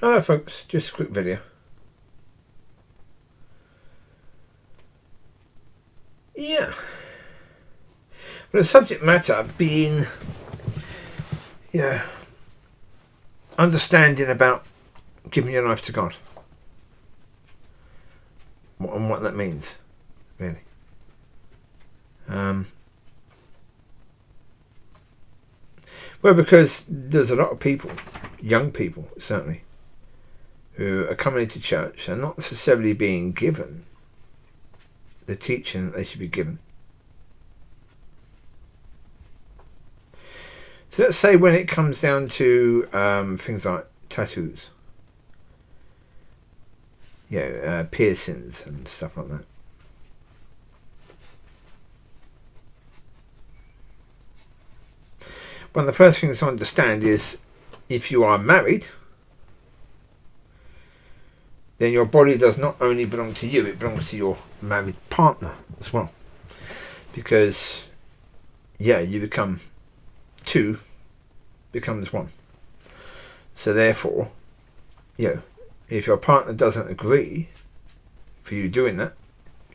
Hello folks, just a quick video. Yeah. Well, the subject matter being, understanding about giving your life to God. And what that means, really. Well, because there's a lot of people, young people certainly, who are coming into church and not necessarily being given the teaching that they should be given. So let's say when it comes down to things like tattoos, piercings and stuff like that. One of the first things to understand is if you are married, then your body does not only belong to you, it belongs to your married partner as well. Because, you become two, becomes one. So therefore, if your partner doesn't agree for you doing that,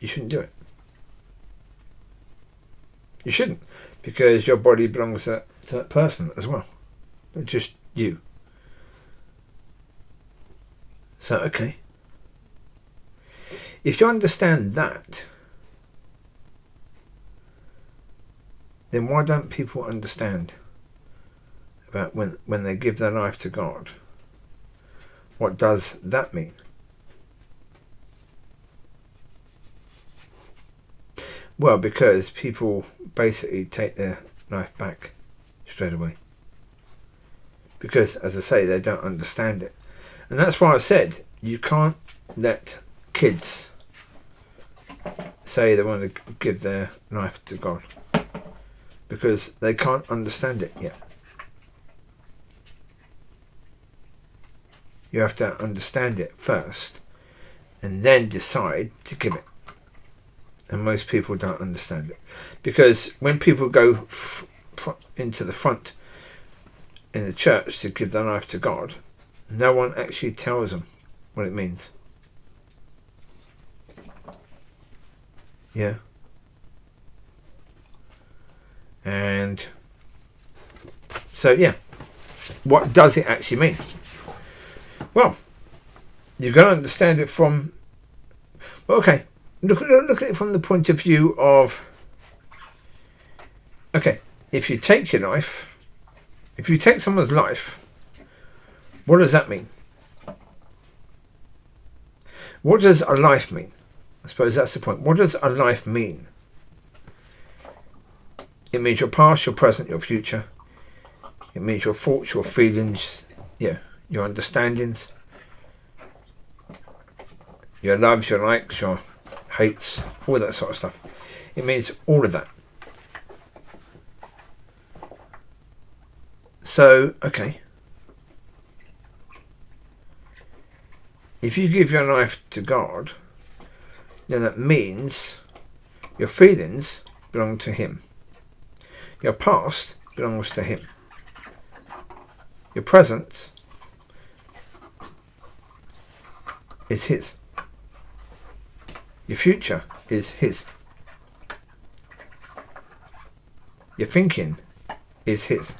you shouldn't do it. You shouldn't, because your body belongs to that person as well, not just you. So, okay. If you understand that, then why don't people understand about when they give their life to God? What does that mean? Well, because people basically take their life back straight away. Because, as I say, they don't understand it. And that's why I said you can't let kids say they want to give their life to God, because they can't understand it yet. You have to understand it first and then decide to give it. And most people don't understand it, because when people go into the front in the church to give their life to God, no one actually tells them what it means. Yeah. And so, what does it actually mean? Well, you've got to understand it from, look at it from the point of view of, if you take your life, if you take someone's life, what does that mean? What does a life mean? I suppose that's the point. What does a life mean? It means your past, your present, your future. It means your thoughts, your feelings, your understandings, your loves, your likes, your hates, all that sort of stuff. It means all of that. So, if you give your life to God, then that means your feelings belong to Him. Your past belongs to Him. Your present is His. Your future is His. Your thinking is His.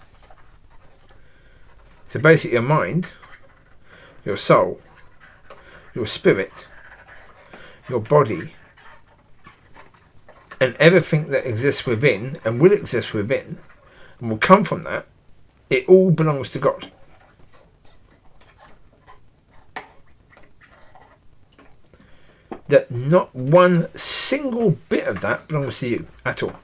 So basically your mind, your soul, your spirit, your body, and everything that exists within and will exist within and will come from that, it all belongs to God. That not one single bit of that belongs to you at all.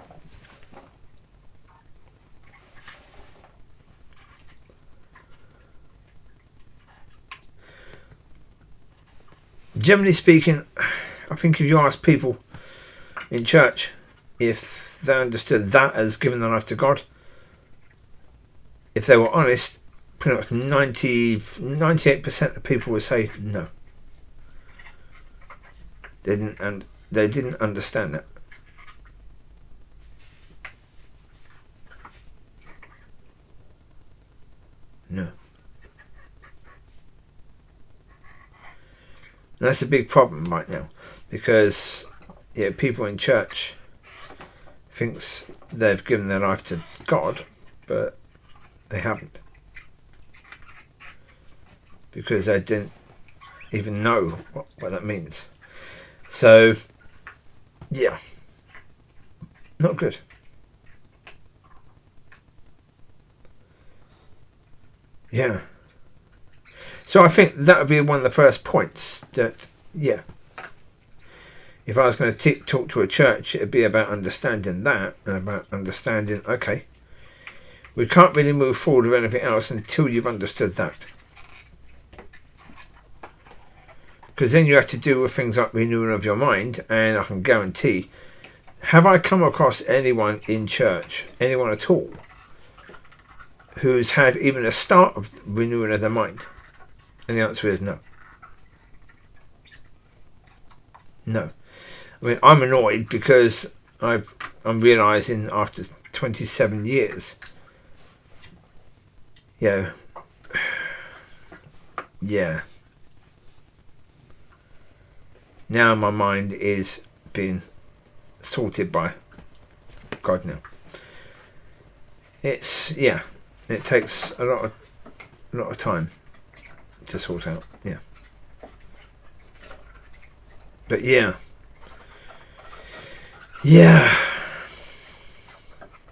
Generally speaking, I think if you ask people in church if they understood that as giving their life to God, if they were honest, pretty much 98% of people would say no. They didn't understand that. No. And that's a big problem right now, because people in church thinks they've given their life to God, but they haven't, because they didn't even know what that means. So not good. So I think that would be one of the first points, that if I was going to talk to a church, it would be about understanding that, and about understanding, okay, we can't really move forward with anything else until you've understood that. Because then you have to deal with things like renewing of your mind, and I can guarantee, have I come across anyone in church, anyone at all, who's had even a start of renewing of their mind? And the answer is no. No. I mean, I'm annoyed because I'm realising after 27 years, yeah, now my mind is being sorted by God now. It takes a lot of time to sort out. But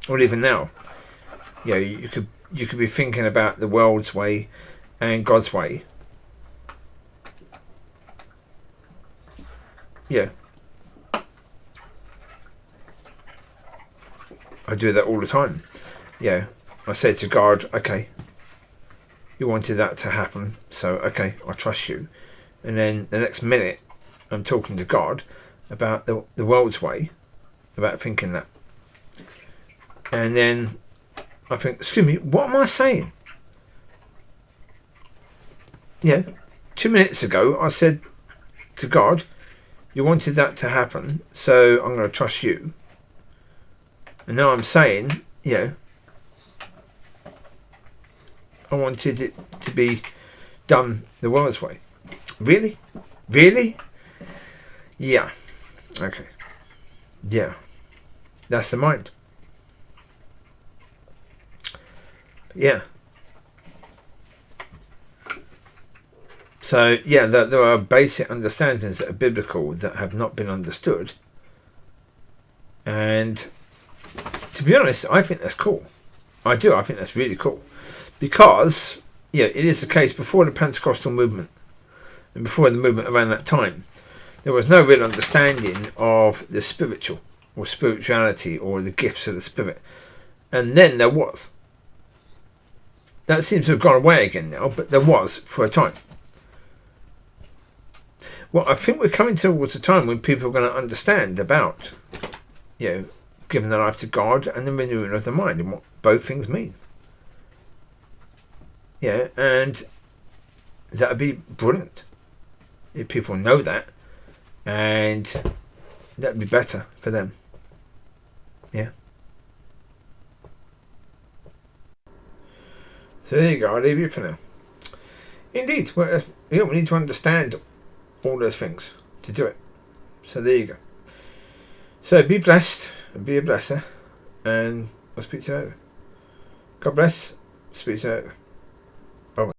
well, even now, you could be thinking about the world's way and God's way. I do that all the time. I say to God, okay, you wanted that to happen, so okay, I trust you. And then the next minute, I'm talking to God about the world's way, about thinking that. And then I think, excuse me, what am I saying? 2 minutes ago, I said to God, you wanted that to happen, so I'm going to trust you. And now I'm saying, I wanted it to be done the world's way. Really? Really? Yeah. Okay. Yeah. That's the mind. Yeah. So, there are basic understandings that are biblical that have not been understood. And to be honest, I think that's cool. I do. I think that's really cool. Because, it is the case before the Pentecostal movement and before the movement around that time, there was no real understanding of the spiritual or spirituality or the gifts of the Spirit. And then there was. That seems to have gone away again now, but there was for a time. Well, I think we're coming towards a time when people are going to understand about, giving their life to God and the renewing of the mind and what both things mean. And that would be brilliant if people know that, and that would be better for them. So there you go, I'll leave you for now. Indeed, we need to understand all those things to do it. So there you go. So be blessed and be a blesser, and I'll speak to you later. God bless, speak to you later.